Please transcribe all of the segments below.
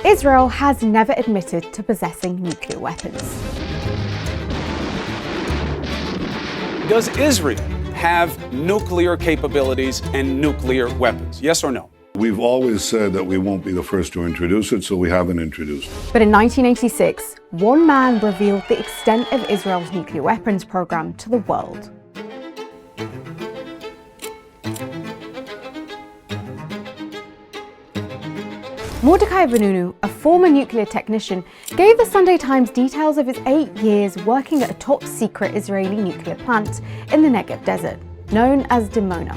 Israel has never admitted to possessing nuclear weapons. Does Israel have nuclear capabilities and nuclear weapons? Yes or no? We've always said that we won't be the first to introduce it, so we haven't introduced it. But in 1986, one man revealed the extent of Israel's nuclear weapons program to the world. Mordechai Vanunu, a former nuclear technician, gave the Sunday Times details of his 8 years working at a top-secret Israeli nuclear plant in the Negev desert, known as Dimona.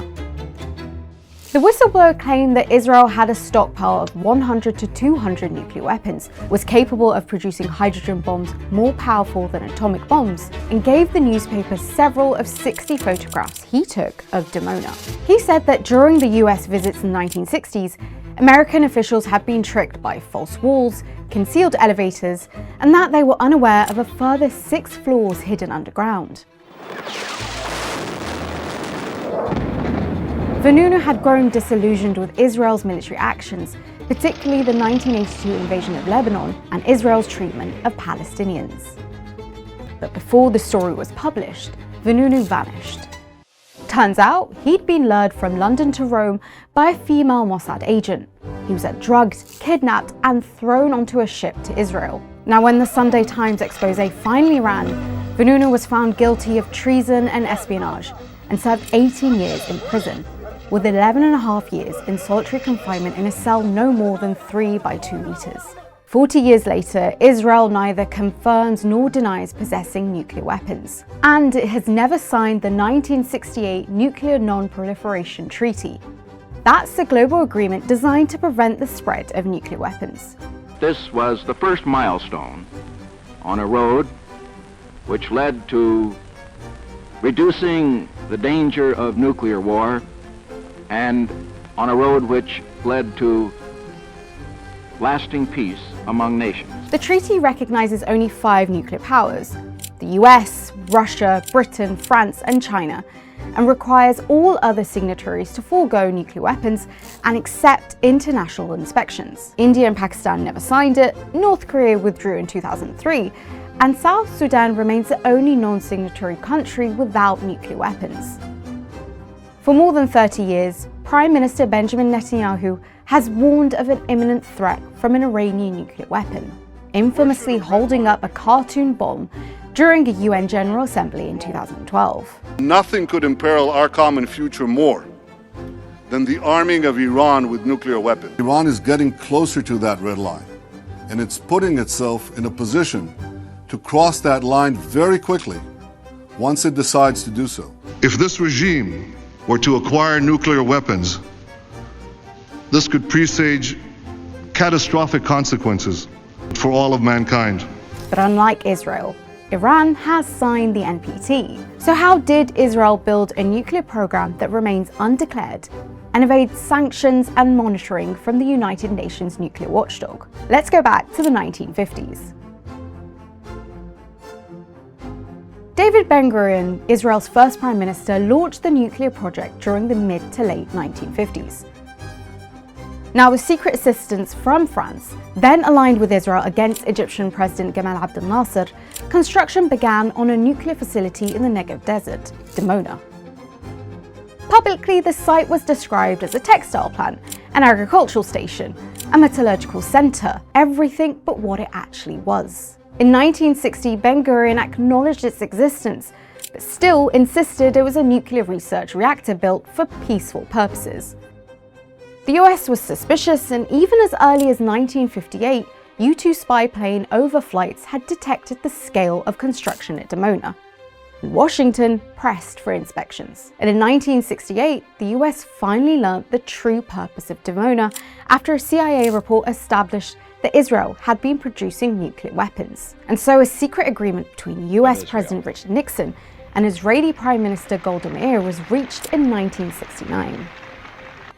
The whistleblower claimed that Israel had a stockpile of 100 to 200 nuclear weapons, was capable of producing hydrogen bombs more powerful than atomic bombs, and gave the newspaper several of 60 photographs he took of Dimona. He said that during the US visits in the 1960s, American officials had been tricked by false walls, concealed elevators, and that they were unaware of a further 6 floors hidden underground. Vanunu had grown disillusioned with Israel's military actions, particularly the 1982 invasion of Lebanon and Israel's treatment of Palestinians. But before the story was published, Vanunu vanished. Turns out, he'd been lured from London to Rome by a female Mossad agent. He was drugged, kidnapped, and thrown onto a ship to Israel. Now, when the Sunday Times expose finally ran, Vanunu was found guilty of treason and espionage and served 18 years in prison, with 11.5 years in solitary confinement in a cell no more than 3 by 2 meters. 40 years later, Israel neither confirms nor denies possessing nuclear weapons. And it has never signed the 1968 Nuclear Non-Proliferation Treaty. That's a global agreement designed to prevent the spread of nuclear weapons. This was the first milestone on a road which led to reducing the danger of nuclear war, and on a road which led to lasting peace among nations. The treaty recognizes only 5 nuclear powers: the US, Russia, Britain, France, and China, and requires all other signatories to forego nuclear weapons and accept international inspections. India and Pakistan never signed it, North Korea withdrew in 2003, and South Sudan remains the only non-signatory country without nuclear weapons. For more than 30 years, Prime Minister Benjamin Netanyahu has warned of an imminent threat from an Iranian nuclear weapon, infamously holding up a cartoon bomb during a UN General Assembly in 2012. Nothing could imperil our common future more than the arming of Iran with nuclear weapons. Iran is getting closer to that red line, and it's putting itself in a position to cross that line very quickly once it decides to do so. If this regime were to acquire nuclear weapons, this could presage catastrophic consequences for all of mankind. But unlike Israel, Iran has signed the NPT. So how did Israel build a nuclear program that remains undeclared and evades sanctions and monitoring from the United Nations nuclear watchdog? Let's go back to the 1950s. David Ben-Gurion, Israel's first prime minister, launched the nuclear project during the mid to late 1950s. Now, with secret assistance from France, then aligned with Israel against Egyptian President Gamal Abdel Nasser, construction began on a nuclear facility in the Negev desert, Dimona. Publicly, the site was described as a textile plant, an agricultural station, a metallurgical center, everything but what it actually was. In 1960, Ben-Gurion acknowledged its existence, but still insisted it was a nuclear research reactor built for peaceful purposes. The US was suspicious, and even as early as 1958, U-2 spy plane overflights had detected the scale of construction at Dimona. Washington pressed for inspections. And in 1968, the US finally learned the true purpose of Dimona after a CIA report established that Israel had been producing nuclear weapons. And so a secret agreement between US President Richard Nixon and Israeli Prime Minister Golda Meir was reached in 1969.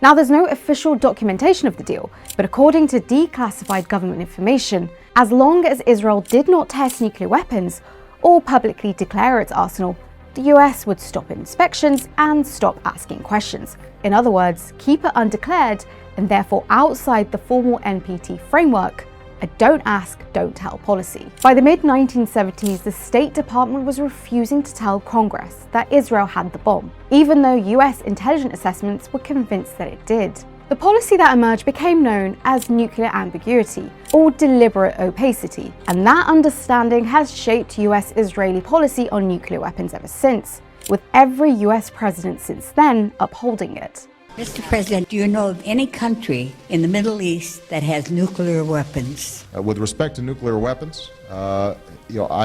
Now, there's no official documentation of the deal, but according to declassified government information, as long as Israel did not test nuclear weapons or publicly declare its arsenal, the US would stop inspections and stop asking questions. In other words, keep it undeclared and therefore outside the formal NPT framework a don't ask, don't tell policy. By the mid-1970s, the State Department was refusing to tell Congress that Israel had the bomb, even though US intelligence assessments were convinced that it did. The policy that emerged became known as nuclear ambiguity, or deliberate opacity, and that understanding has shaped US-Israeli policy on nuclear weapons ever since, with every US president since then upholding it. Mr. President, do you know of any country in the Middle East that has nuclear weapons? With respect to nuclear weapons, I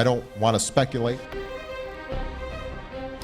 don't want to speculate.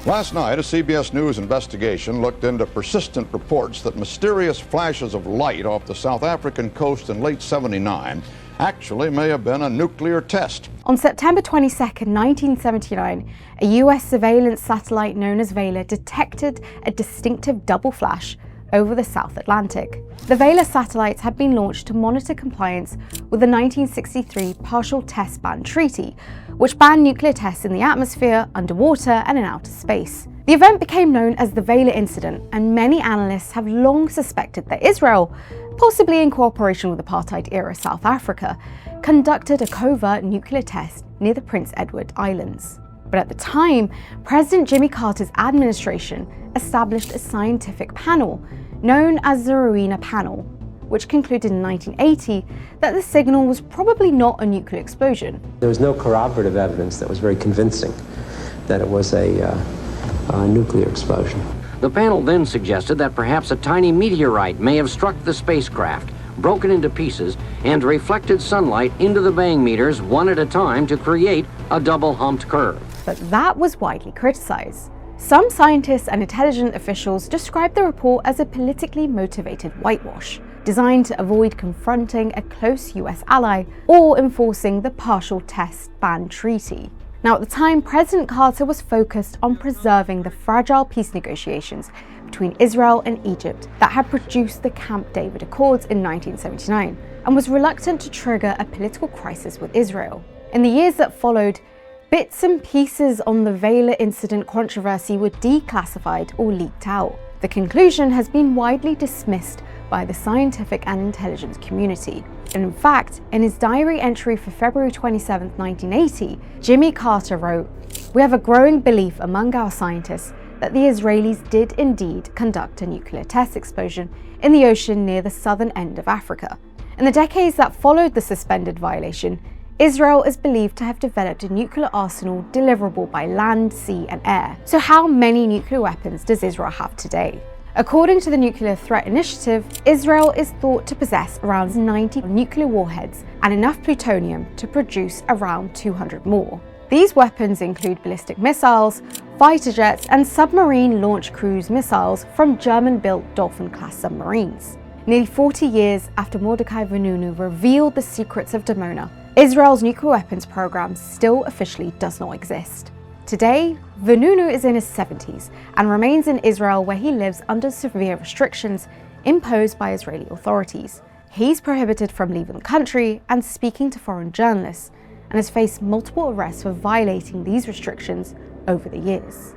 Last night, a CBS News investigation looked into persistent reports that mysterious flashes of light off the South African coast in late '79 actually may have been a nuclear test. On September 22, 1979, a US surveillance satellite known as Vela detected a distinctive double flash over the South Atlantic. The Vela satellites had been launched to monitor compliance with the 1963 Partial Test Ban Treaty, which banned nuclear tests in the atmosphere, underwater, and in outer space. The event became known as the Vela incident, and many analysts have long suspected that Israel, possibly in cooperation with apartheid-era South Africa, conducted a covert nuclear test near the Prince Edward Islands. But at the time, President Jimmy Carter's administration established a scientific panel known as the Arena Panel, which concluded in 1980 that the signal was probably not a nuclear explosion. There was no corroborative evidence that was very convincing that it was a nuclear explosion. The panel then suggested that perhaps a tiny meteorite may have struck the spacecraft, broken into pieces, and reflected sunlight into the baying meters one at a time to create a double-humped curve. But that was widely criticized. Some scientists and intelligence officials described the report as a politically motivated whitewash, designed to avoid confronting a close US ally or enforcing the Partial Test Ban Treaty. Now, at the time, President Carter was focused on preserving the fragile peace negotiations between Israel and Egypt that had produced the Camp David Accords in 1979, and was reluctant to trigger a political crisis with Israel. In the years that followed, bits and pieces on the Vela incident controversy were declassified or leaked out. The conclusion has been widely dismissed by the scientific and intelligence community. And in fact, in his diary entry for February 27, 1980, Jimmy Carter wrote, "We have a growing belief among our scientists that the Israelis did indeed conduct a nuclear test explosion in the ocean near the southern end of Africa." In the decades that followed the suspended violation, Israel is believed to have developed a nuclear arsenal deliverable by land, sea, and air. So how many nuclear weapons does Israel have today? According to the Nuclear Threat Initiative, Israel is thought to possess around 90 nuclear warheads and enough plutonium to produce around 200 more. These weapons include ballistic missiles, fighter jets, and submarine launch cruise missiles from German-built Dolphin-class submarines. Nearly 40 years after Mordechai Vanunu revealed the secrets of Dimona, Israel's nuclear weapons program still officially does not exist. Today, Vanunu is in his 70s and remains in Israel, where he lives under severe restrictions imposed by Israeli authorities. He's prohibited from leaving the country and speaking to foreign journalists, and has faced multiple arrests for violating these restrictions over the years.